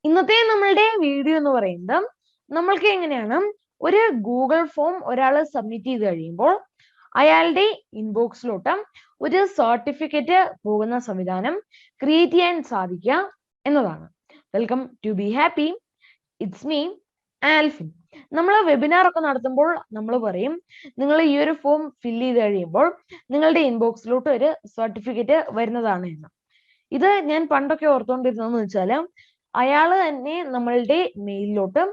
ഇന്നത്തെ നമ്മളുടെ വീഡിയോ എന്ന് പറയുന്നത് നമ്മൾക്ക് എങ്ങനെയാണ് ഒരു ഗൂഗിൾ ഫോം ഒരാൾ സബ്മിറ്റ് ചെയ്ത് കഴിയുമ്പോൾ അയാളുടെ ഇൻബോക്സിലോട്ട് ഒരു സർട്ടിഫിക്കറ്റ് പോകുന്ന സംവിധാനം ക്രിയേറ്റ് ചെയ്യാൻ സാധിക്കുക എന്നതാണ്. Welcome to be happy, it's me Alphin. നമ്മൾ വെബിനാർ ഒക്കെ നടത്തുമ്പോൾ നമ്മൾ പറയും നിങ്ങൾ ഈ ഒരു ഫോം ഫില്ല് ചെയ്ത് കഴിയുമ്പോൾ നിങ്ങളുടെ ഇൻബോക്സിലോട്ട് ഒരു സർട്ടിഫിക്കറ്റ് വരുന്നതാണ് എന്ന്. ഇത് ഞാൻ പണ്ടൊക്കെ ഓർത്തുകൊണ്ടിരുന്നതെന്ന് വെച്ചാൽ അയാൾ തന്നെ നമ്മളുടെ മെയിലിലോട്ട്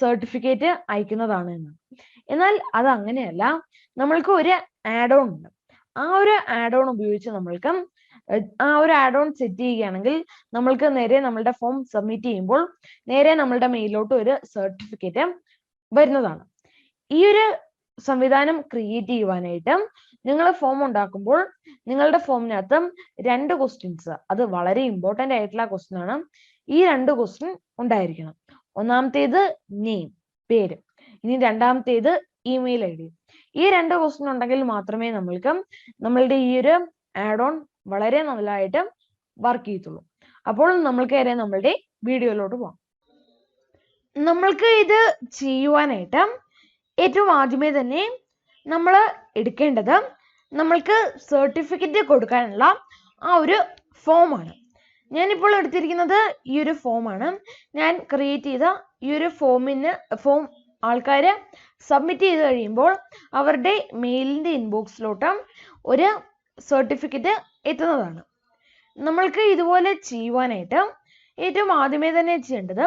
സർട്ടിഫിക്കറ്റ് അയക്കുന്നതാണ് എന്ന്. എന്നാൽ അത് അങ്ങനെയല്ല. നമ്മൾക്ക് ഒരു ആഡ് ഓൺ ഉണ്ട്. ആ ഒരു ആഡ് ഓൺ ഉപയോഗിച്ച് നമ്മൾക്ക് ആ ഒരു ആഡ് ഓൺ സെറ്റ് ചെയ്യുകയാണെങ്കിൽ നമ്മൾക്ക് നേരെ നമ്മളുടെ ഫോം സബ്മിറ്റ് ചെയ്യുമ്പോൾ നേരെ നമ്മളുടെ മെയിലിലോട്ട് ഒരു സർട്ടിഫിക്കറ്റ് വരുന്നതാണ്. ഈ ഒരു സംവിധാനം ക്രിയേറ്റ് ചെയ്യുവാനായിട്ട് നിങ്ങൾ ഫോം ഉണ്ടാക്കുമ്പോൾ നിങ്ങളുടെ ഫോമിനകത്ത് 2 ക്വസ്റ്റ്യൻസ്, അത് വളരെ ഇമ്പോർട്ടൻ്റ് ആയിട്ടുള്ള ക്വസ്റ്റ്യൻ ആണ്. ഈ 2 ക്വസ്റ്റ്യൻ ഉണ്ടായിരിക്കണം. ഒന്നാമത്തേത് നെയിം, പേര്. ഇനി രണ്ടാമത്തേത് ഇമെയിൽ ഐ ഡി. ഈ 2 ക്വസ്റ്റ്യൻ ഉണ്ടെങ്കിൽ മാത്രമേ നമ്മൾക്ക് നമ്മളുടെ ഈ ഒരു ആഡ് ഓൺ വളരെ നല്ലതായിട്ട് വർക്ക് ചെയ്യത്തുള്ളൂ. അപ്പോൾ നമ്മൾക്ക് നേരെ നമ്മളുടെ വീഡിയോയിലോട്ട് പോകാം. നമ്മൾക്ക് ഇത് ചെയ്യുവാനായിട്ട് ഏറ്റവും ആദ്യമേ തന്നെ നമ്മൾ എടുക്കേണ്ടത് നമ്മൾക്ക് സർട്ടിഫിക്കറ്റ് കൊടുക്കാനുള്ള ആ ഒരു ഫോമാണ്. ഞാനിപ്പോൾ എടുത്തിരിക്കുന്നത് ഈ ഒരു ഫോമാണ്. ഞാൻ ക്രിയേറ്റ് ചെയ്ത ഈ ഒരു ഫോം ആൾക്കാർ സബ്മിറ്റ് ചെയ്ത് കഴിയുമ്പോൾ അവരുടെ മെയിലിൻ്റെ ഇൻബോക്സിലോട്ട് ഒരു സർട്ടിഫിക്കറ്റ് എത്തുന്നതാണ്. നമ്മൾക്ക് ഇതുപോലെ ചെയ്യുവാനായിട്ട് ഏറ്റവും ആദ്യമേ തന്നെ ചെയ്യേണ്ടത്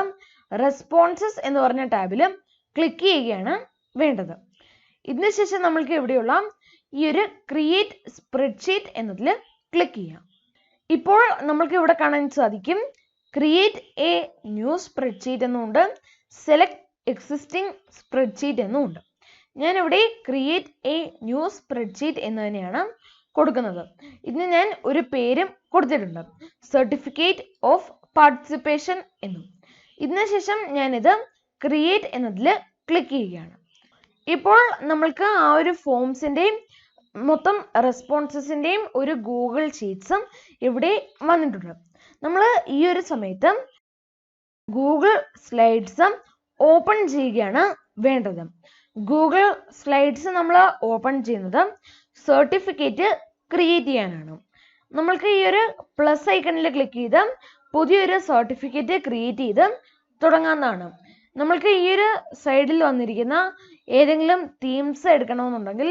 റെസ്പോൺസസ് എന്ന് പറഞ്ഞ ടാബിൽ ക്ലിക്ക് ചെയ്യുകയാണ് വേണ്ടത്. ഇതിനുശേഷം നമ്മൾക്ക് ഇവിടെയുള്ള ഈ ഒരു ക്രിയേറ്റ് സ്പ്രെഡ്ഷീറ്റ് എന്നതിൽ ക്ലിക്ക് ചെയ്യാം. ഇപ്പോൾ നമ്മൾക്ക് ഇവിടെ കാണാൻ സാധിക്കും ക്രിയേറ്റ് എ ന്യൂ സ്പ്രെഡ്ഷീറ്റ് എന്നുണ്ട്, സെലക്ട് എക്സിസ്റ്റിംഗ് സ്പ്രെഡ്ഷീറ്റ് എന്നുണ്ട്. ഞാനിവിടെ ക്രിയേറ്റ് എ ന്യൂ സ്പ്രെഡ്ഷീറ്റ് എന്ന് തന്നെയാണ് കൊടുക്കുന്നത്. ഇതിന് ഞാൻ ഒരു പേരും കൊടുത്തിട്ടുണ്ട്, സർട്ടിഫിക്കറ്റ് ഓഫ് പാർട്ടിസിപ്പേഷൻ എന്നും. ഇതിനുശേഷം ഞാനിത് ക്രിയേറ്റ് എന്നതിൽ ക്ലിക്ക് ചെയ്യുകയാണ്. ഇപ്പോൾ നമ്മൾക്ക് ആ ഒരു ഫോംസിൻ്റെയും മൊത്തം റെസ്പോൺസസിൻ്റെയും ഒരു ഗൂഗിൾ ഷീറ്റ്സും ഇവിടെ വന്നിട്ടുണ്ട്. നമ്മൾ ഈ ഒരു സമയത്ത് ഗൂഗിൾ സ്ലൈഡ്സ് ഓപ്പൺ ചെയ്യുകയാണ് വേണ്ടത്. ഗൂഗിൾ സ്ലൈഡ്സ് നമ്മൾ ഓപ്പൺ ചെയ്യുന്നത് സർട്ടിഫിക്കറ്റ് ക്രിയേറ്റ് ചെയ്യാനാണ്. നമ്മൾക്ക് ഈ ഒരു പ്ലസ് ഐക്കണിൽ ക്ലിക്ക് ചെയ്ത് പുതിയൊരു സർട്ടിഫിക്കറ്റ് ക്രിയേറ്റ് ചെയ്ത് തുടങ്ങാവുന്നതാണ്. നമ്മൾക്ക് ഈ ഒരു സൈഡിൽ വന്നിരിക്കുന്ന ഏതെങ്കിലും തീംസ് എടുക്കണമെന്നുണ്ടെങ്കിൽ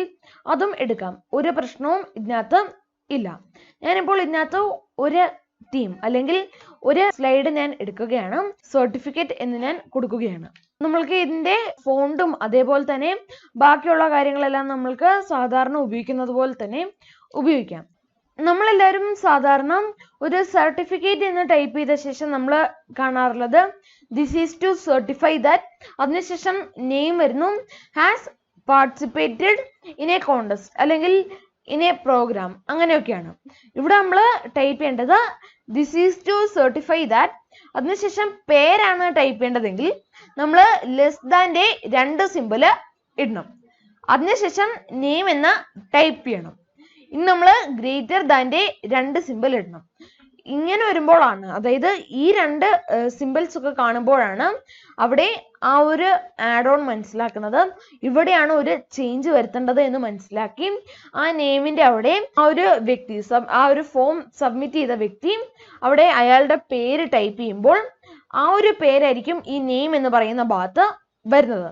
അതും എടുക്കാം, ഒരു പ്രശ്നവും ഇതിനകത്ത് ഇല്ല. ഞാനിപ്പോൾ ഇതിനകത്ത് ഒരു തീം അല്ലെങ്കിൽ ഒരു സ്ലൈഡ് ഞാൻ എടുക്കുകയാണ്, സർട്ടിഫിക്കറ്റ് എന്ന് ഞാൻ കൊടുക്കുകയാണ്. നമ്മൾക്ക് ഇതിന്റെ ഫോണ്ടും അതേപോലെ തന്നെ ബാക്കിയുള്ള കാര്യങ്ങളെല്ലാം നമ്മൾക്ക് സാധാരണ ഉപയോഗിക്കുന്നത് പോലെ തന്നെ ഉപയോഗിക്കാം. നമ്മളെല്ലാവരും സാധാരണ ഒരു സർട്ടിഫിക്കറ്റ് എന്ന് ടൈപ്പ് ചെയ്ത ശേഷം നമ്മൾ കാണാറുള്ളത് this is to certify that, അതിനുശേഷം നെയിം വരുന്നു, has participated in a contest അല്ലെങ്കിൽ ഇൻ എ പ്രോഗ്രാം, അങ്ങനെയൊക്കെയാണ്. ഇവിടെ നമ്മൾ ടൈപ്പ് ചെയ്യേണ്ടത് this is to certify that, അതിനുശേഷം പേരാണ് ടൈപ്പ് ചെയ്യേണ്ടതെങ്കിൽ നമ്മൾ ലെസ് ദാൻ്റെ 2 സിമ്പിൾ ഇടണം. അതിനുശേഷം നെയിം എന്ന് ടൈപ്പ് ചെയ്യണം. ഇനി നമ്മൾ ഗ്രേറ്റർ ദാൻ്റെ 2 സിമ്പിൾ ഇടണം. ഇങ്ങനെ വരുമ്പോഴാണ്, അതായത് ഈ 2 സിമ്പിൾസ് ഒക്കെ കാണുമ്പോഴാണ് അവിടെ ആ ഒരു ആഡ് ഓൺ മനസ്സിലാക്കുന്നത് ഇവിടെയാണ് ഒരു ചേഞ്ച് വരുത്തേണ്ടത് എന്ന് മനസ്സിലാക്കി ആ നെയിമിന്റെ അവിടെ ആ ഒരു വ്യക്തി, ആ ഒരു ഫോം സബ്മിറ്റ് ചെയ്ത വ്യക്തി അവിടെ അയാളുടെ പേര് ടൈപ്പ് ചെയ്യുമ്പോൾ ആ ഒരു പേരായിരിക്കും ഈ നെയിം എന്ന് പറയുന്ന ഭാഗത്ത് വരുന്നത്.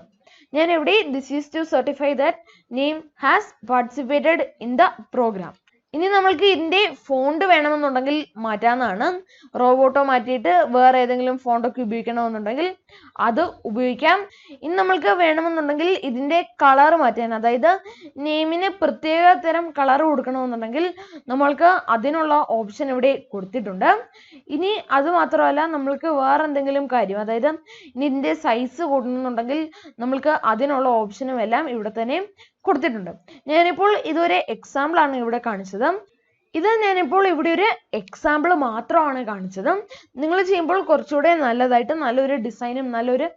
ഞാൻ ഇവിടെ this is to certify that name has participated in the programme. ഇനി നമ്മൾക്ക് ഇതിന്റെ ഫോണ്ട് വേണമെന്നുണ്ടെങ്കിൽ മാറ്റാവുന്നതാണ്. റോബോട്ടോ മാറ്റിയിട്ട് വേറെ ഏതെങ്കിലും ഫോണ്ടൊക്കെ ഉപയോഗിക്കണമെന്നുണ്ടെങ്കിൽ അത് ഉപയോഗിക്കാം. ഇനി നമ്മൾക്ക് വേണമെന്നുണ്ടെങ്കിൽ ഇതിന്റെ കളർ മാറ്റാൻ, അതായത് നെയിമിന് പ്രത്യേക തരം കളർ കൊടുക്കണമെന്നുണ്ടെങ്കിൽ നമ്മൾക്ക് അതിനുള്ള ഓപ്ഷൻ ഇവിടെ കൊടുത്തിട്ടുണ്ട്. ഇനി അത് മാത്രമല്ല, നമ്മൾക്ക് വേറെ എന്തെങ്കിലും കാര്യം, അതായത് ഇനി ഇതിന്റെ സൈസ് കൂട്ടണമെന്നുണ്ടെങ്കിൽ നമ്മൾക്ക് അതിനുള്ള ഓപ്ഷനും എല്ലാം ഇവിടെ തന്നെ കൊടുത്തിട്ടുണ്ട്. ഞാനിപ്പോൾ ഇതൊരു എക്സാമ്പിൾ ആണ് ഇവിടെ കാണിച്ചത്. ഇത് ഞാനിപ്പോൾ ഇവിടെ ഒരു എക്സാമ്പിൾ മാത്രമാണ് കാണിച്ചത്. നിങ്ങൾ ചെയ്യുമ്പോൾ കുറച്ചുകൂടെ നല്ലതായിട്ട് നല്ലൊരു ഡിസൈനും നല്ലൊരു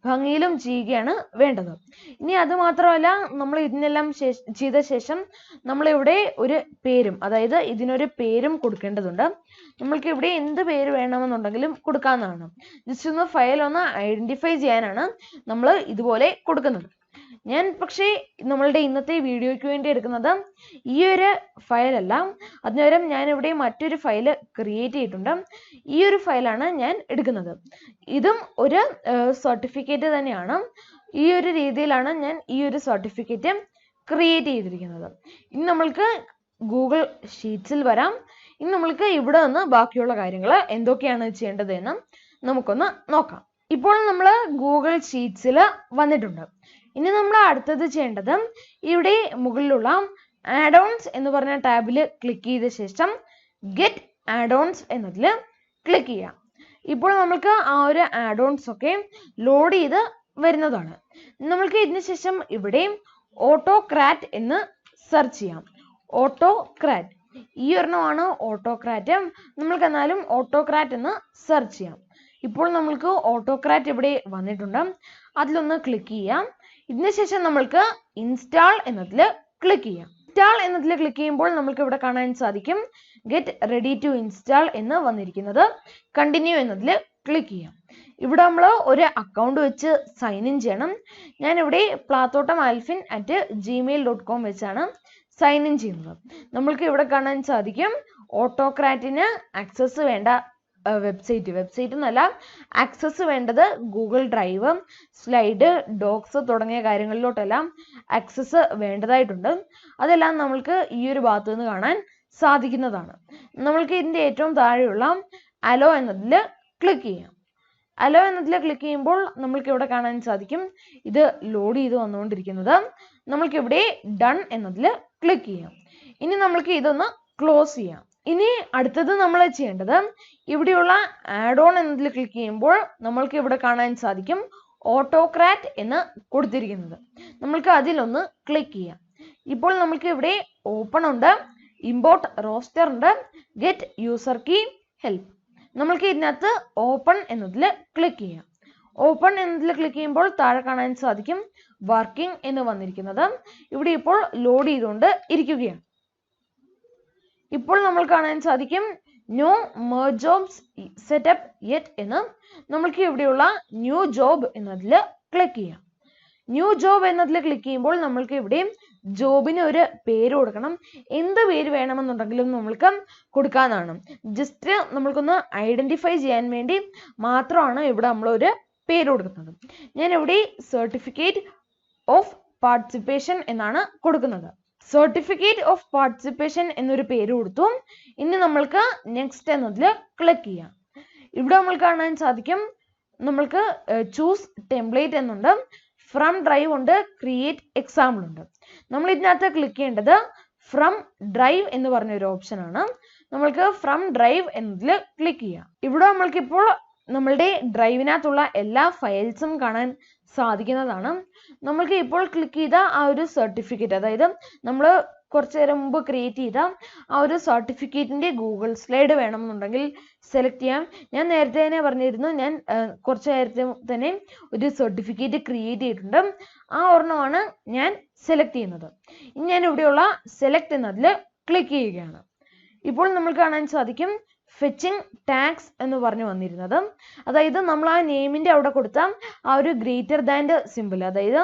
ഭംഗിയിലും ചെയ്യുകയാണ് വേണ്ടത്. ഇനി അത് മാത്രമല്ല, നമ്മൾ ഇതിനെല്ലാം ചെയ്ത ശേഷം നമ്മളിവിടെ ഒരു പേരും, അതായത് ഇതിനൊരു പേരും കൊടുക്കേണ്ടതുണ്ട്. നമ്മൾക്ക് ഇവിടെ എന്ത് പേര് വേണമെന്നുണ്ടെങ്കിലും കൊടുക്കാവുന്നതാണ്. ജസ്റ്റ് ഒന്ന് ഫയൽ ഒന്ന് ഐഡന്റിഫൈ ചെയ്യാനാണ് നമ്മൾ ഇതുപോലെ കൊടുക്കുന്നത്. ഞാൻ പക്ഷേ നമ്മളുടെ ഇന്നത്തെ വീഡിയോയ്ക്ക് വേണ്ടി എടുക്കുന്നത് ഈ ഒരു ഫയലല്ല, അതിനുപകരം ഞാൻ ഇവിടെ മറ്റൊരു ഫയൽ ക്രിയേറ്റ് ചെയ്തിട്ടുണ്ട്. ഈ ഒരു ഫയലാണ് ഞാൻ എടുക്കുന്നത്. ഇതും ഒരു സർട്ടിഫിക്കറ്റ് തന്നെയാണ്. ഈ ഒരു രീതിയിലാണ് ഞാൻ ഈ ഒരു സർട്ടിഫിക്കറ്റ് ക്രിയേറ്റ് ചെയ്തിരിക്കുന്നത്. ഇനി നമ്മൾക്ക് ഗൂഗിൾ ഷീറ്റ്സിൽ വരാം. ഇനി നമ്മൾക്ക് ഇവിടെ നിന്ന് ബാക്കിയുള്ള കാര്യങ്ങൾ എന്തൊക്കെയാണ് ചെയ്യേണ്ടത് എന്ന് നമുക്കൊന്ന് നോക്കാം. ഇപ്പോൾ നമ്മൾ ഗൂഗിൾ ഷീറ്റ്സിൽ വന്നിട്ടുണ്ട്. ഇനി നമ്മൾ അടുത്തത് ചെയ്യേണ്ടത് ഇവിടെ മുകളിലുള്ള Add-ons എന്ന് പറഞ്ഞ ടാബിൽ ക്ലിക്ക് ചെയ്ത ശേഷം ഗെറ്റ് Add-ons എന്നതിൽ ക്ലിക്ക് ചെയ്യാം. ഇപ്പോൾ നമുക്ക് ആ ഒരു Add-ons ഒക്കെ ലോഡ് ചെയ്ത് വരുന്നതാണ്. നമ്മൾക്ക് ഇതിന് ശേഷം ഇവിടെ Autocrat എന്ന് സെർച്ച് ചെയ്യാം. Autocrat, ഈ ഒരെണ്ണമാണ് Autocrat. നമ്മൾക്ക് എന്നാലും Autocrat എന്ന് സെർച്ച് ചെയ്യാം. ഇപ്പോൾ നമ്മൾക്ക് Autocrat ഇവിടെ വന്നിട്ടുണ്ട്. അതിലൊന്ന് ക്ലിക്ക് ചെയ്യാം. ഇതിന് ശേഷം നമ്മൾക്ക് ഇൻസ്റ്റാൾ എന്നതിൽ ക്ലിക്ക് ചെയ്യാം. ഇൻസ്റ്റാൾ എന്നതിൽ ക്ലിക്ക് ചെയ്യുമ്പോൾ നമുക്ക് ഇവിടെ കാണാൻ സാധിക്കും ഗെറ്റ് റെഡി ടു ഇൻസ്റ്റാൾ എന്ന് വന്നിരിക്കുന്നത്. കണ്ടിന്യൂ എന്നതിൽ ക്ലിക്ക് ചെയ്യാം. ഇവിടെ നമ്മൾ ഒരു അക്കൗണ്ട് വെച്ച് സൈൻ ഇൻ ചെയ്യണം. ഞാൻ ഇവിടെ platotam@gmail.com വെച്ചാണ് സൈൻ ഇൻ ചെയ്യുന്നത്. നമ്മൾക്ക് ഇവിടെ കാണാൻ സാധിക്കും ഓട്ടോക്രാറ്റിന് ആക്സസ് വേണ്ട വെബ്സൈറ്റ് എന്നല്ല, ആക്സസ് വേണ്ടത് ഗൂഗിൾ ഡ്രൈവ്, സ്ലൈഡ്, ഡോക്സ് തുടങ്ങിയ കാര്യങ്ങളിലോട്ടെല്ലാം ആക്സസ് വേണ്ടതായിട്ടുണ്ട്. അതെല്ലാം നമ്മൾക്ക് ഈ ഒരു ഭാഗത്ത് നിന്ന് കാണാൻ സാധിക്കുന്നതാണ്. നമ്മൾക്ക് ഇതിൻ്റെ ഏറ്റവും താഴെയുള്ള അലോ എന്നതിൽ ക്ലിക്ക് ചെയ്യാം. അലോ എന്നതിൽ ക്ലിക്ക് ചെയ്യുമ്പോൾ നമ്മൾക്ക് ഇവിടെ കാണാൻ സാധിക്കും ഇത് ലോഡ് ചെയ്ത് വന്നുകൊണ്ടിരിക്കുന്നത്. നമ്മൾക്ക് ഇവിടെ ഡൺ എന്നതിൽ ക്ലിക്ക് ചെയ്യാം. ഇനി നമ്മൾക്ക് ഇതൊന്ന് ക്ലോസ് ചെയ്യാം. ഇനി അടുത്തത് നമ്മൾ ചെയ്യേണ്ടത് ഇവിടെയുള്ള Add-on എന്നതിൽ ക്ലിക്ക് ചെയ്യുമ്പോൾ നമ്മൾക്ക് ഇവിടെ കാണാൻ സാധിക്കും Autocrat എന്ന് കൊടുത്തിരിക്കുന്നത്. നമ്മൾക്ക് അതിലൊന്ന് ക്ലിക്ക് ചെയ്യാം. ഇപ്പോൾ നമ്മൾക്ക് ഇവിടെ ഓപ്പൺ ഉണ്ട്, ഇമ്പോർട്ട് റോസ്റ്റർ ഉണ്ട്, ഗെറ്റ് യൂസർ കീ, ഹെൽപ്പ്. നമ്മൾക്ക് ഇതിനകത്ത് ഓപ്പൺ എന്നതിൽ ക്ലിക്ക് ചെയ്യാം. ഓപ്പൺ എന്നതിൽ ക്ലിക്ക് ചെയ്യുമ്പോൾ താഴെ കാണാൻ സാധിക്കും വർക്കിംഗ് എന്ന് വന്നിരിക്കുന്നത്. ഇവിടെ ഇപ്പോൾ ലോഡ് ചെയ്തുകൊണ്ട് ഇരിക്കുകയാണ്. ഇപ്പോൾ നമ്മൾ കാണാൻ സാധിക്കും no merge jobs setup yet എന്ന്. നമ്മൾക്ക് ഇവിടെയുള്ള ന്യൂ ജോബ് എന്നതിൽ ക്ലിക്ക് ചെയ്യാം. ന്യൂ ജോബ് എന്നതിൽ ക്ലിക്ക് ചെയ്യുമ്പോൾ നമ്മൾക്ക് ഇവിടെ ജോബിന് ഒരു പേര് കൊടുക്കണം. എന്ത് പേര് വേണമെന്നുണ്ടെങ്കിലും നമ്മൾക്ക് കൊടുക്കാവുന്നതാണ്. ജസ്റ്റ് നമ്മൾക്കൊന്ന് ഐഡന്റിഫൈ ചെയ്യാൻ വേണ്ടി മാത്രമാണ് ഇവിടെ നമ്മളൊരു പേര് കൊടുക്കുന്നത്. ഞാൻ ഇവിടെ സർട്ടിഫിക്കറ്റ് ഓഫ് പാർട്ടിസിപ്പേഷൻ എന്നാണ് കൊടുക്കുന്നത്. സർട്ടിഫിക്കറ്റ് ഓഫ് പാർട്ടിസിപ്പേഷൻ എന്നൊരു പേര് കൊടുത്തു. ഇനി നമ്മൾക്ക് നെക്സ്റ്റ് എന്നതിൽ ക്ലിക്ക് ചെയ്യാം. ഇവിടെ നമ്മൾ കാണാൻ സാധിക്കും നമ്മൾക്ക് ചൂസ് ടെംപ്ലേറ്റ് എന്നുണ്ട്, ഫ്രം ഡ്രൈവ് ഉണ്ട്, ക്രിയേറ്റ് എക്സാമ്പിൾ ഉണ്ട്. നമ്മൾ ഇതിനകത്ത് ക്ലിക്ക് ചെയ്യേണ്ടത് ഫ്രം ഡ്രൈവ് എന്ന് പറഞ്ഞ ഒരു ഓപ്ഷൻ ആണ്. നമ്മൾക്ക് ഫ്രം ഡ്രൈവ് എന്നതിൽ ക്ലിക്ക് ചെയ്യാം. ഇവിടെ നമ്മൾക്കിപ്പോൾ നമ്മളുടെ ഡ്രൈവിനകത്തുള്ള എല്ലാ ഫയൽസും കാണാൻ സാധിക്കുന്നതാണ്. നമ്മൾക്ക് ഇപ്പോൾ ക്ലിക്ക് ചെയ്ത ആ ഒരു സർട്ടിഫിക്കറ്റ്, അതായത് നമ്മൾ കുറച്ചു നേരം മുമ്പ് ക്രിയേറ്റ് ചെയ്ത ആ ഒരു സർട്ടിഫിക്കറ്റിന്റെ ഗൂഗിൾ സ്ലൈഡ് വേണമെന്നുണ്ടെങ്കിൽ സെലക്ട് ചെയ്യാം. ഞാൻ നേരത്തെ തന്നെ പറഞ്ഞിരുന്നു, ഞാൻ കുറച്ച് നേരത്തെ തന്നെ ഒരു സർട്ടിഫിക്കറ്റ് ക്രിയേറ്റ് ചെയ്തിട്ടുണ്ട്. ആ ഒരെണ്ണമാണ് ഞാൻ സെലക്ട് ചെയ്യുന്നത്. ഇനി ഞാൻ ഇവിടെയുള്ള സെലക്ട് എന്നതിൽ ക്ലിക്ക് ചെയ്യുകയാണ്. ഇപ്പോൾ നമ്മൾ കാണാൻ സാധിക്കും ഫെച്ചിങ് ടാഗ്സ് എന്ന് പറഞ്ഞു വന്നിരുന്നത്. അതായത് നമ്മൾ ആ നെയിമിന്റെ അവിടെ കൊടുത്ത ആ ഒരു ഗ്രേറ്റർ ദാൻ്റെ സിമ്പിൾ, അതായത്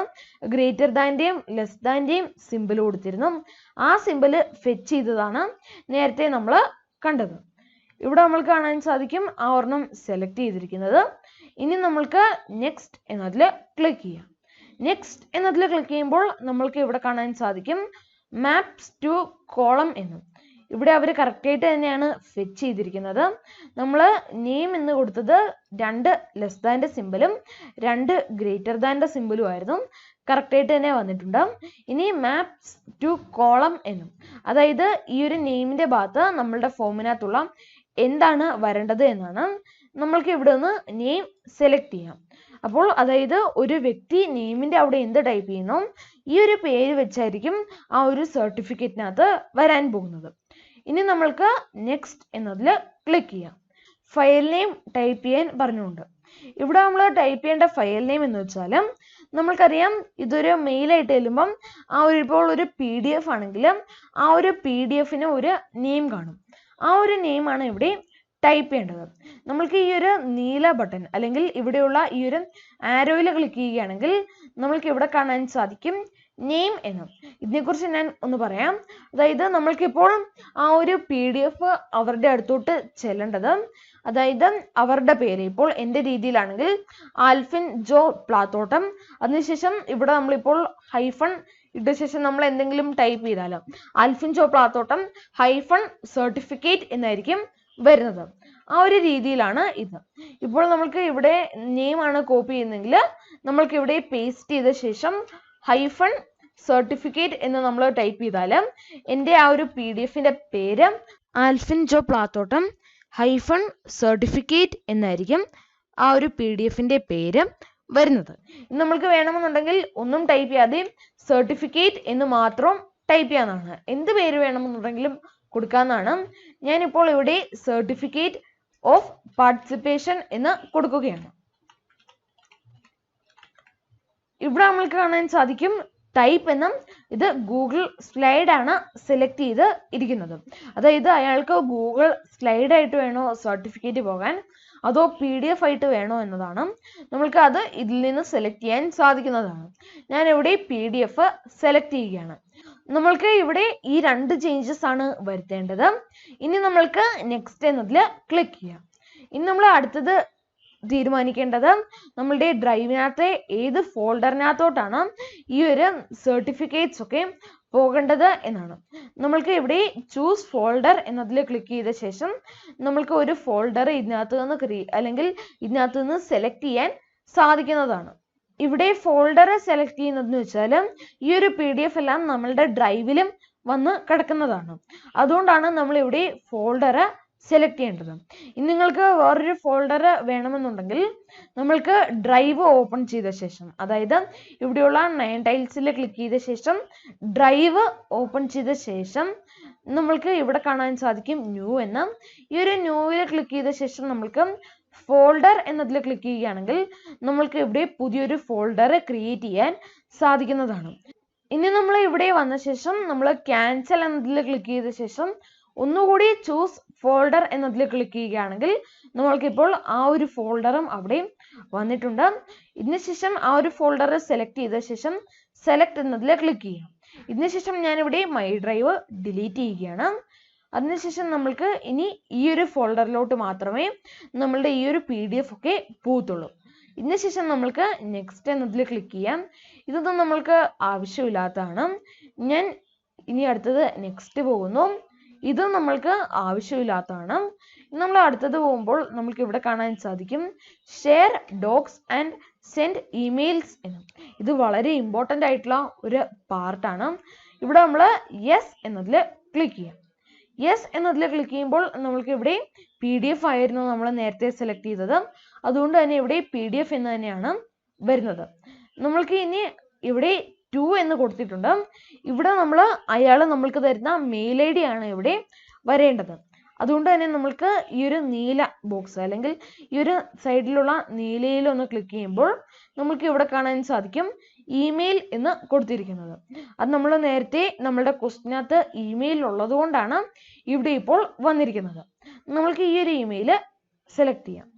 ഗ്രേറ്റർ ദാൻ്റെയും ലെസ് ദാൻ്റെയും സിമ്പിൾ കൊടുത്തിരുന്നു. ആ സിമ്പിൾ ഫെച്ച് ചെയ്തതാണ് നേരത്തെ നമ്മൾ കണ്ടത്. ഇവിടെ നമ്മൾ കാണാൻ സാധിക്കും ആ ഒരെണ്ണം സെലക്ട് ചെയ്തിരിക്കുന്നത്. ഇനി നമ്മൾക്ക് നെക്സ്റ്റ് എന്നതിൽ ക്ലിക്ക് ചെയ്യാം. നെക്സ്റ്റ് എന്നതിൽ ക്ലിക്ക് ചെയ്യുമ്പോൾ നമ്മൾക്ക് ഇവിടെ കാണാൻ സാധിക്കും മാപ്സ് ടു കോളം എന്നും. ഇവിടെ അവർ കറക്റ്റായിട്ട് തന്നെയാണ് ഫെച്ച് ചെയ്തിരിക്കുന്നത്. നമ്മൾ നെയിം എന്ന് കൊടുത്തത് 2 ലെസ് ദാൻ്റെ സിമ്പിളും 2 ഗ്രേറ്റർ ദാൻ്റെ സിമ്പിളും ആയിരുന്നു. കറക്റ്റായിട്ട് തന്നെ വന്നിട്ടുണ്ട്. ഇനി മാപ്സ് ടു കോളം എന്നും, അതായത് ഈ ഒരു നെയിമിന്റെ ഭാഗത്ത് നമ്മളുടെ ഫോമിനകത്തുള്ള എന്താണ് വരേണ്ടത് എന്നാണ്. നമ്മൾക്ക് ഇവിടെ നിന്ന് നെയിം സെലക്ട് ചെയ്യാം. അപ്പോൾ അതായത് ഒരു വ്യക്തി നെയിമിന്റെ അവിടെ എന്ത് ടൈപ്പ് ചെയ്യുന്നു ഈ ഒരു പേര് വെച്ചായിരിക്കും ആ ഒരു സർട്ടിഫിക്കറ്റിനകത്ത് വരാൻ പോകുന്നത്. ഇനി നമ്മൾക്ക് നെക്സ്റ്റ് എന്നതിൽ ക്ലിക്ക് ചെയ്യാം. ഫയൽ നെയിം ടൈപ്പ് ചെയ്യാൻ പറഞ്ഞുകൊണ്ട് ഇവിടെ നമ്മൾ ടൈപ്പ് ചെയ്യേണ്ട ഫയൽ നെയിം എന്ന് വെച്ചാൽ നമ്മൾക്കറിയാം ഇതൊരു മെയിലായിട്ട് ചെല്ലുമ്പം ഇപ്പോൾ ഒരു PDF ആണെങ്കിൽ ആ ഒരു PDFന് ഒരു നെയിം കാണും. ആ ഒരു നെയിമാണ് ഇവിടെ ടൈപ്പ് ചെയ്യേണ്ടത്. നമ്മൾക്ക് ഈ ഒരു നീല ബട്ടൺ അല്ലെങ്കിൽ ഇവിടെയുള്ള ഈ ഒരു ആരോയിൽ ക്ലിക്ക് ചെയ്യുകയാണെങ്കിൽ നമ്മൾക്ക് ഇവിടെ കാണാൻ സാധിക്കും നെയിം എന്ന്. ഇതിനെക്കുറിച്ച് ഞാൻ ഒന്ന് പറയാം. അതായത് നമ്മൾക്കിപ്പോൾ ആ ഒരു PDF അവരുടെ അടുത്തോട്ട് ചെല്ലേണ്ടത്, അതായത് അവരുടെ പേര് ഇപ്പോൾ എൻ്റെ രീതിയിലാണെങ്കിൽ ആൽഫിൻ ജോ പ്ലാത്തോട്ടം, അതിനുശേഷം ഇവിടെ നമ്മളിപ്പോൾ ഹൈഫൺ ഇട്ട ശേഷം നമ്മൾ എന്തെങ്കിലും ടൈപ്പ് ചെയ്താലും ആൽഫിൻ ജോ പ്ലാത്തോട്ടം ഹൈഫൺ സർട്ടിഫിക്കറ്റ് എന്നായിരിക്കും വരുന്നത്. ആ ഒരു രീതിയിലാണ് ഇത്. ഇപ്പോൾ നമ്മൾക്ക് ഇവിടെ നെയിം ആണ് കോപ്പി ചെയ്യുന്നതെങ്കിൽ നമ്മൾക്ക് ഇവിടെ പേസ്റ്റ് ചെയ്ത ശേഷം ഹൈഫൺ സർട്ടിഫിക്കറ്റ് എന്ന് നമ്മൾ ടൈപ്പ് ചെയ്താൽ എൻ്റെ ആ ഒരു PDFന്റെ പേര് ആൽഫിൻ ജോ പ്ലാത്തോട്ടം ഹൈഫൺ സർട്ടിഫിക്കറ്റ് എന്നായിരിക്കും ആ ഒരു PDFന്റെ പേര് വരുന്നത്. നമ്മൾക്ക് വേണമെന്നുണ്ടെങ്കിൽ ഒന്നും ടൈപ്പ് ചെയ്യാതെ സർട്ടിഫിക്കറ്റ് എന്ന് മാത്രം ടൈപ്പ് ചെയ്യാനാണ്. എന്ത് പേര് വേണമെന്നുണ്ടെങ്കിലും കൊടുക്കാന്നാണ്. ഞാനിപ്പോൾ ഇവിടെ സർട്ടിഫിക്കറ്റ് ഓഫ് പാർട്ടിസിപ്പേഷൻ എന്ന് കൊടുക്കുകയാണ്. ഇവിടെ നമ്മൾക്ക് കാണാൻ സാധിക്കും ടൈപ്പ് എന്നും ഇത് ഗൂഗിൾ സ്ലൈഡ് ആണ് സെലക്ട് ചെയ്ത് ഇരിക്കുന്നത്. അതായത് അയാൾക്ക് ഗൂഗിൾ സ്ലൈഡ് ആയിട്ട് വേണോ സർട്ടിഫിക്കറ്റ് പോകാൻ അതോ PDF ആയിട്ട് വേണോ എന്നതാണ്. നമ്മൾക്ക് അത് ഇതിൽ നിന്ന് സെലക്ട് ചെയ്യാൻ സാധിക്കുന്നതാണ്. ഞാൻ ഇവിടെ PDF സെലക്ട് ചെയ്യുകയാണ്. നമ്മൾക്ക് ഇവിടെ ഈ 2 ചേഞ്ചസ് ആണ് വരുത്തേണ്ടത്. ഇനി നമ്മൾക്ക് നെക്സ്റ്റ് എന്നതിൽ ക്ലിക്ക് ചെയ്യാം. ഇനി നമ്മൾ അടുത്തത് തീരുമാനിക്കേണ്ടത് നമ്മളുടെ ഡ്രൈവിനകത്തെ ഏത് ഫോൾഡറിനകത്തോട്ടാണ് ഈ ഒരു സർട്ടിഫിക്കറ്റ്സ് ഒക്കെ പോകേണ്ടത് എന്നാണ്. നമ്മൾക്ക് ഇവിടെ ചൂസ് ഫോൾഡർ എന്നതിൽ ക്ലിക്ക് ചെയ്ത ശേഷം നമ്മൾക്ക് ഒരു ഫോൾഡർ ഇതിനകത്ത് നിന്ന് അല്ലെങ്കിൽ ഇതിനകത്ത് നിന്ന് സെലക്ട് ചെയ്യാൻ സാധിക്കുന്നതാണ്. ഇവിടെ ഫോൾഡർ സെലക്ട് ചെയ്യുന്നതെന്ന് വെച്ചാൽ ഈ ഒരു PDF എല്ലാം നമ്മളുടെ ഡ്രൈവിലും വന്ന് കിടക്കുന്നതാണ്. അതുകൊണ്ടാണ് നമ്മൾ ഇവിടെ ഫോൾഡർ സെലക്ട് ചെയ്യേണ്ടത്. ഇനി നിങ്ങൾക്ക് വേറൊരു ഫോൾഡർ വേണമെന്നുണ്ടെങ്കിൽ നമ്മൾക്ക് ഡ്രൈവ് ഓപ്പൺ ചെയ്ത ശേഷം, അതായത് ഇവിടെയുള്ള 9 ടൈൽസിൽ ക്ലിക്ക് ചെയ്ത ശേഷം ഡ്രൈവ് ഓപ്പൺ ചെയ്ത ശേഷം നമ്മൾക്ക് ഇവിടെ കാണാൻ സാധിക്കും ന്യൂ എന്ന്. ഈ ഒരു ന്യൂവിൽ ക്ലിക്ക് ചെയ്ത ശേഷം നമ്മൾക്ക് ഫോൾഡർ എന്നതിൽ ക്ലിക്ക് ചെയ്യുകയാണെങ്കിൽ നമ്മൾക്ക് ഇവിടെ പുതിയൊരു ഫോൾഡർ ക്രിയേറ്റ് ചെയ്യാൻ സാധിക്കുന്നതാണ്. ഇനി നമ്മൾ ഇവിടെ വന്ന ശേഷം നമ്മൾ ക്യാൻസൽ എന്നതിൽ ക്ലിക്ക് ചെയ്ത ശേഷം ഒന്നുകൂടി ചൂസ് ഫോൾഡർ എന്നതിൽ ക്ലിക്ക് ചെയ്യുകയാണെങ്കിൽ നമ്മൾക്കിപ്പോൾ ആ ഒരു ഫോൾഡറും അവിടെ വന്നിട്ടുണ്ട്. ഇതിനുശേഷം ആ ഒരു ഫോൾഡർ സെലക്ട് ചെയ്ത ശേഷം സെലക്ട് എന്നതിൽ ക്ലിക്ക് ചെയ്യാം. ഇതിനുശേഷം ഞാനിവിടെ മൈ ഡ്രൈവ് ഡിലീറ്റ് ചെയ്യുകയാണ്. അതിനുശേഷം നമ്മൾക്ക് ഇനി ഈ ഒരു ഫോൾഡറിലോട്ട് മാത്രമേ നമ്മളുടെ ഈ ഒരു PDF ഒക്കെ പോകത്തുള്ളൂ. ഇതിനുശേഷം നമ്മൾക്ക് നെക്സ്റ്റ് എന്നതിൽ ക്ലിക്ക് ചെയ്യാം. ഇതൊന്നും നമ്മൾക്ക് ആവശ്യമില്ലാത്തതാണ്. ഞാൻ ഇനി അടുത്തത് നെക്സ്റ്റ് പോകുന്നു. ഇതും നമ്മൾക്ക് ആവശ്യമില്ലാത്തതാണ്. നമ്മൾ അടുത്തത് പോകുമ്പോൾ നമുക്ക് ഇവിടെ കാണാൻ സാധിക്കും share docs and send emails എന്ന്. ഇത് വളരെ ഇമ്പോർട്ടൻ്റ് ആയിട്ടുള്ള ഒരു പാർട്ടാണ്. ഇവിടെ നമ്മൾ യെസ് എന്നതിൽ ക്ലിക്ക് ചെയ്യാം. യെസ് എന്നതിൽ ക്ലിക്ക് ചെയ്യുമ്പോൾ നമ്മൾക്ക് ഇവിടെ PDF ആയിരുന്നു നമ്മൾ നേരത്തെ സെലക്ട് ചെയ്തത്. അതുകൊണ്ട് തന്നെ ഇവിടെ PDF എന്ന് തന്നെയാണ് വരുന്നത്. നമ്മൾക്ക് ഇനി ഇവിടെ 2 എന്ന് കൊടുത്തിട്ടുണ്ട്. ഇവിടെ നമ്മൾ അയാൾ നമ്മൾക്ക് തരുന്ന മെയിൽ ID ആണ് ഇവിടെ വരേണ്ടത്. അതുകൊണ്ട് തന്നെ നമ്മൾക്ക് ഈ ഒരു നീല ബോക്സ് അല്ലെങ്കിൽ ഈ ഒരു സൈഡിലുള്ള നീലയിൽ ഒന്ന് ക്ലിക്ക് ചെയ്യുമ്പോൾ നമുക്ക് ഇവിടെ കാണാൻ സാധിക്കും ഇമെയിൽ എന്ന് കൊടുത്തിരിക്കുന്നത്. അത് നമ്മൾ നേരത്തെ നമ്മളുടെ ക്വസ്റ്റിനകത്ത് ഇമെയിൽ ഉള്ളത് കൊണ്ടാണ് ഇവിടെ ഇപ്പോൾ വന്നിരിക്കുന്നത്. നമ്മൾക്ക് ഈ ഒരു ഇമെയിൽ സെലക്ട് ചെയ്യാം.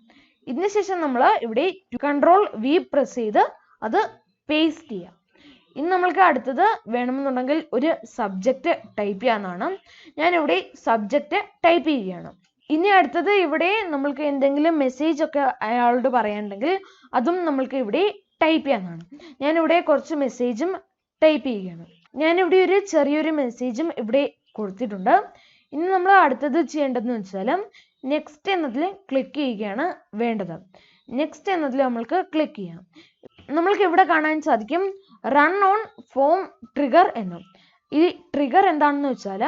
ഇതിനുശേഷം നമ്മൾ ഇവിടെ Ctrl+V പ്രസ് ചെയ്ത് അത് പേസ്റ്റ് ചെയ്യാം. ഇനി നമ്മൾക്ക് അടുത്തത് വേണമെന്നുണ്ടെങ്കിൽ ഒരു സബ്ജക്റ്റ് ടൈപ്പ് ചെയ്യാനാണ്. ഞാനിവിടെ സബ്ജക്റ്റ് ടൈപ്പ് ചെയ്യുകയാണ്. ഇനി അടുത്തത് ഇവിടെ നമ്മൾക്ക് എന്തെങ്കിലും മെസ്സേജ് ഒക്കെ അയാളോട് പറയാനുണ്ടെങ്കിൽ അതും നമ്മൾക്ക് ഇവിടെ ടൈപ്പ് ചെയ്യാനാണ്. ഞാനിവിടെ കുറച്ച് മെസ്സേജും ടൈപ്പ് ചെയ്യുകയാണ്. ഞാനിവിടെ ഒരു ചെറിയൊരു മെസ്സേജും ഇവിടെ കൊടുത്തിട്ടുണ്ട്. ഇനി നമ്മൾ അടുത്തത് ചെയ്യേണ്ടതെന്ന് വെച്ചാൽ നെക്സ്റ്റ് എന്നതിൽ ക്ലിക്ക് ചെയ്യുകയാണ് വേണ്ടത്. നെക്സ്റ്റ് എന്നതിൽ നമ്മൾക്ക് ക്ലിക്ക് ചെയ്യാം. നമ്മൾക്ക് ഇവിടെ കാണാൻ സാധിക്കും റൺ ഓൺ ഫോം ട്രിഗർ എന്നും. ഈ ട്രിഗർ എന്താണെന്ന് വെച്ചാൽ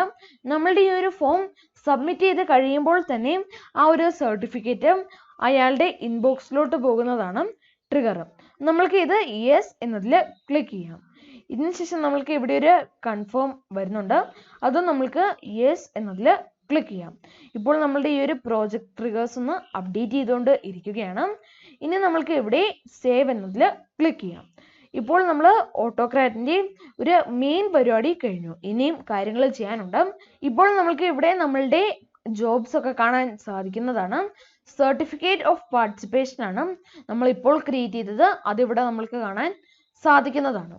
നമ്മളുടെ ഈ ഒരു ഫോം സബ്മിറ്റ് ചെയ്ത് കഴിയുമ്പോൾ തന്നെ ആ ഒരു സർട്ടിഫിക്കറ്റ് അയാളുടെ ഇൻബോക്സിലോട്ട് പോകുന്നതാണ് ട്രിഗർ. നമ്മൾക്ക് ഇത് യെസ് എന്നതിൽ ക്ലിക്ക് ചെയ്യാം. ഇതിനുശേഷം നമ്മൾക്ക് ഇവിടെ ഒരു കൺഫേം വരുന്നുണ്ട്. അത് നമ്മൾക്ക് യെസ് എന്നതിൽ ക്ലിക്ക് ചെയ്യാം. ഇപ്പോൾ നമ്മളുടെ ഈ ഒരു പ്രോജക്റ്റ് ട്രിഗേഴ്സ് ഒന്ന് അപ്ഡേറ്റ് ചെയ്തുകൊണ്ട് ഇരിക്കുകയാണ്. ഇനി നമ്മൾക്ക് ഇവിടെ സേവ് എന്നതിൽ ക്ലിക്ക് ചെയ്യാം. ഇപ്പോൾ നമ്മൾ ഓട്ടോക്രാറ്റിന്റെ ഒരു മെയിൻ പരിപാടി കഴിഞ്ഞു. ഇനിയും കാര്യങ്ങൾ ചെയ്യാനുണ്ട്. ഇപ്പോൾ നമ്മൾക്ക് ഇവിടെ നമ്മളുടെ ജോബ്സ് ഒക്കെ കാണാൻ സാധിക്കുന്നതാണ്. സർട്ടിഫിക്കറ്റ് ഓഫ് പാർട്ടിസിപ്പേഷൻ ആണ് നമ്മൾ ഇപ്പോൾ ക്രിയേറ്റ് ചെയ്തത്. അതിവിടെ നമ്മൾക്ക് കാണാൻ സാധിക്കുന്നതാണ്.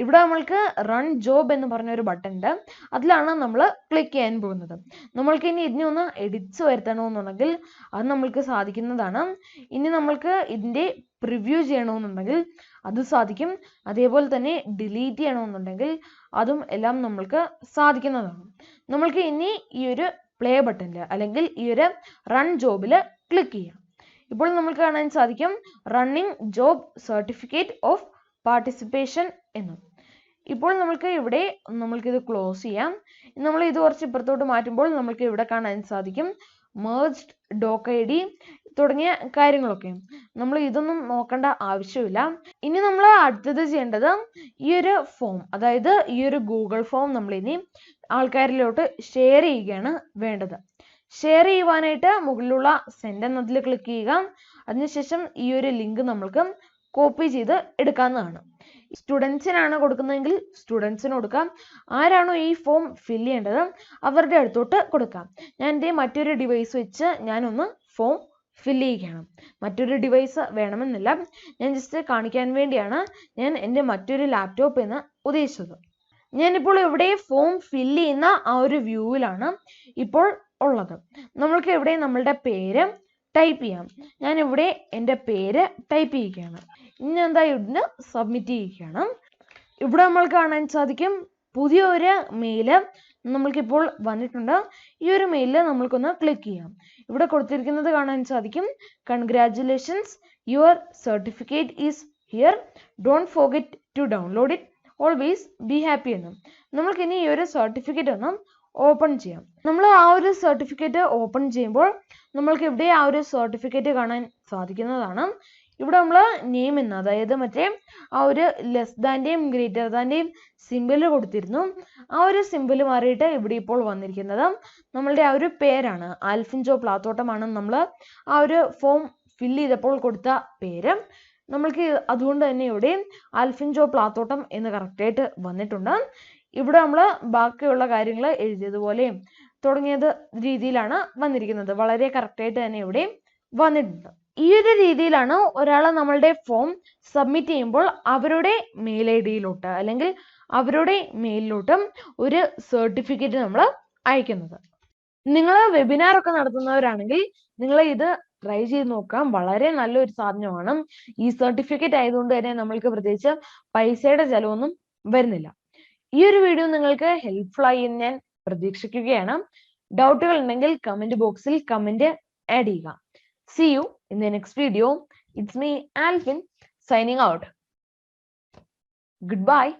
ഇവിടെ നമ്മൾക്ക് റൺ ജോബ് എന്ന് പറഞ്ഞ ഒരു ബട്ടൺ ഉണ്ട്. അതിലാണ് നമ്മൾ ക്ലിക്ക് ചെയ്യാൻ പോകുന്നത്. നമ്മൾക്ക് ഇനി ഇതിനെ ഒന്ന് എഡിറ്റ്സ് വരുത്തണമെന്നുണ്ടെങ്കിൽ അത് നമ്മൾക്ക് സാധിക്കുന്നതാണ്. ഇനി നമ്മൾക്ക് ഇതിന്റെ പ്രിവ്യൂ ചെയ്യണമെന്നുണ്ടെങ്കിൽ അത് സാധിക്കും. അതേപോലെ തന്നെ ഡിലീറ്റ് ചെയ്യണമെന്നുണ്ടെങ്കിൽ അതും എല്ലാം നമ്മൾക്ക് സാധിക്കുന്നതാണ്. നമ്മൾക്ക് ഇനി ഈ ഒരു പ്ലേ ബട്ടണിൽ അല്ലെങ്കിൽ ഈ ഒരു റൺ ജോബിൽ ക്ലിക്ക് ചെയ്യാം. ഇപ്പോൾ നമുക്ക് കാണാൻ സാധിക്കും running job certificate of participation എന്ന്. ഇപ്പോൾ നമ്മൾക്ക് ഇവിടെ നമ്മൾക്കിത് ക്ലോസ് ചെയ്യാം. നമ്മൾ ഇത് കുറച്ച് ഇപ്പുറത്തോട്ട് മാറ്റുമ്പോൾ നമ്മൾക്ക് ഇവിടെ കാണാൻ സാധിക്കും merged doc id തുടങ്ങിയ കാര്യങ്ങളൊക്കെ. നമ്മൾ ഇതൊന്നും നോക്കേണ്ട ആവശ്യമില്ല. ഇനി നമ്മൾ അടുത്തത് ചെയ്യേണ്ടത് ഈ ഒരു ഫോം, അതായത് ഈ ഒരു ഗൂഗിൾ ഫോം നമ്മൾ ഇനി ആൾക്കാരിലോട്ട് ഷെയർ ചെയ്യുകയാണ് വേണ്ടത്. ഷെയർ ചെയ്യുവാനായിട്ട് മുകളിലുള്ള സെൻഡ് എന്നതിൽ ക്ലിക്ക് ചെയ്യുക. അതിനുശേഷം ഈ ഒരു ലിങ്ക് നമ്മൾക്ക് കോപ്പി ചെയ്ത് എടുക്കാവുന്നതാണ്. സ്റ്റുഡൻസിനാണ് കൊടുക്കുന്നതെങ്കിൽ സ്റ്റുഡൻസിന് കൊടുക്കാം. ആരാണോ ഈ ഫോം ഫില്ല് ചെയ്യേണ്ടത് അവരുടെ അടുത്തോട്ട് കൊടുക്കാം. ഞാൻ എൻ്റെ മറ്റൊരു ഡിവൈസ് വെച്ച് ഞാനൊന്ന് ഫോം ഫില്ല് ചെയ്യുകയാണ്. മറ്റൊരു ഡിവൈസ് വേണമെന്നില്ല, ഞാൻ ജസ്റ്റ് കാണിക്കാൻ വേണ്ടിയാണ് ഞാൻ എൻ്റെ മറ്റൊരു ലാപ്ടോപ്പ് എന്ന് ഉദ്ദേശിച്ചത്. ഞാനിപ്പോൾ ഇവിടെ ഫോം ഫില്ല് ചെയ്യുന്ന ആ ഒരു വ്യൂവിലാണ് ഇപ്പോൾ ഉള്ളത്. നമ്മൾക്ക് ഇവിടെ നമ്മളുടെ പേര് ടൈപ്പ് ചെയ്യാം. ഞാൻ ഇവിടെ എൻ്റെ പേര് ടൈപ്പ് ചെയ്യുകയാണ്. ഇനി എന്താ ഇതിന് സബ്മിറ്റ് ചെയ്യുകയാണ്. ഇവിടെ നമ്മൾ കാണാൻ സാധിക്കും പുതിയ ഒരു മെയില് നമ്മൾക്കിപ്പോൾ വന്നിട്ടുണ്ട്. ഈ ഒരു മെയിലിൽ നമ്മൾക്കൊന്ന് ക്ലിക്ക് ചെയ്യാം. ഇവിടെ കൊടുത്തിരിക്കുന്നത് കാണാൻ സാധിക്കും congratulations, your certificate is here, don't forget to download it, always be happy എന്നും. നമ്മൾക്ക് ഇനി ഈ ഒരു സർട്ടിഫിക്കറ്റ് ഒന്ന് ഓപ്പൺ ചെയ്യാം. നമ്മൾ ആ ഒരു സർട്ടിഫിക്കറ്റ് ഓപ്പൺ ചെയ്യുമ്പോൾ നമ്മൾക്ക് ഇവിടെ ആ ഒരു സർട്ടിഫിക്കറ്റ് കാണാൻ സാധിക്കുന്നതാണ്. ഇവിടെ നമ്മൾ നെയിം എന്ന്, അതായത് മറ്റേ ആ ഒരു ലെസ് ദാന്റെയും ഗ്രേറ്റർ ദാന്റെയും സിമ്പിള് കൊടുത്തിരുന്നു. ആ ഒരു സിമ്പിള് മാറിയിട്ട് ഇവിടെ ഇപ്പോൾ വന്നിരിക്കുന്നത് നമ്മളുടെ ആ ഒരു പേരാണ്. ആൽഫിൻ ജോ പ്ലാത്തോട്ടമാണ് നമ്മൾ ആ ഒരു ഫോം ഫില്ല് ചെയ്തപ്പോൾ കൊടുത്ത പേര്. നമ്മൾക്ക് അതുകൊണ്ട് തന്നെ ഇവിടെ ആൽഫിൻ ജോ പ്ലാത്തോട്ടം എന്ന് കറക്റ്റായിട്ട് വന്നിട്ടുണ്ട്. ഇവിടെ നമ്മൾ ബാക്കിയുള്ള കാര്യങ്ങൾ എഴുതിയതുപോലെ തുടങ്ങിയത് രീതിയിലാണ് വന്നിരിക്കുന്നത്. വളരെ കറക്റ്റായിട്ട് തന്നെ ഇവിടെ വന്നിട്ടുണ്ട്. ഈ ഒരു രീതിയിലാണ് ഒരാൾ നമ്മളുടെ ഫോം സബ്മിറ്റ് ചെയ്യുമ്പോൾ അവരുടെ മെയിൽ ഐ ഡിയിലോട്ട് അല്ലെങ്കിൽ അവരുടെ മെയിലിലോട്ടും ഒരു സർട്ടിഫിക്കറ്റ് നമ്മൾ അയക്കുന്നത്. നിങ്ങൾ വെബിനാർ ഒക്കെ നടത്തുന്നവരാണെങ്കിൽ നിങ്ങൾ ഇത് ട്രൈ ചെയ്ത് നോക്കാം. വളരെ നല്ലൊരു സാധനമാണ്. ഈ സർട്ടിഫിക്കറ്റ് ആയതുകൊണ്ട് തന്നെ നമ്മൾക്ക് പ്രത്യേകിച്ച് പൈസയുടെ ചെലവൊന്നും വരുന്നില്ല. ഈ ഒരു വീഡിയോ നിങ്ങൾക്ക് ഹെൽപ്ഫുൾ ആയി എന്ന് ഞാൻ പ്രതീക്ഷിക്കുകയാണ്. ഡൗട്ടുകൾ ഉണ്ടെങ്കിൽ കമന്റ് ബോക്സിൽ കമന്റ് ആഡ് ചെയ്യുക. See you in the next video. It's me, Alphin, signing out. Goodbye.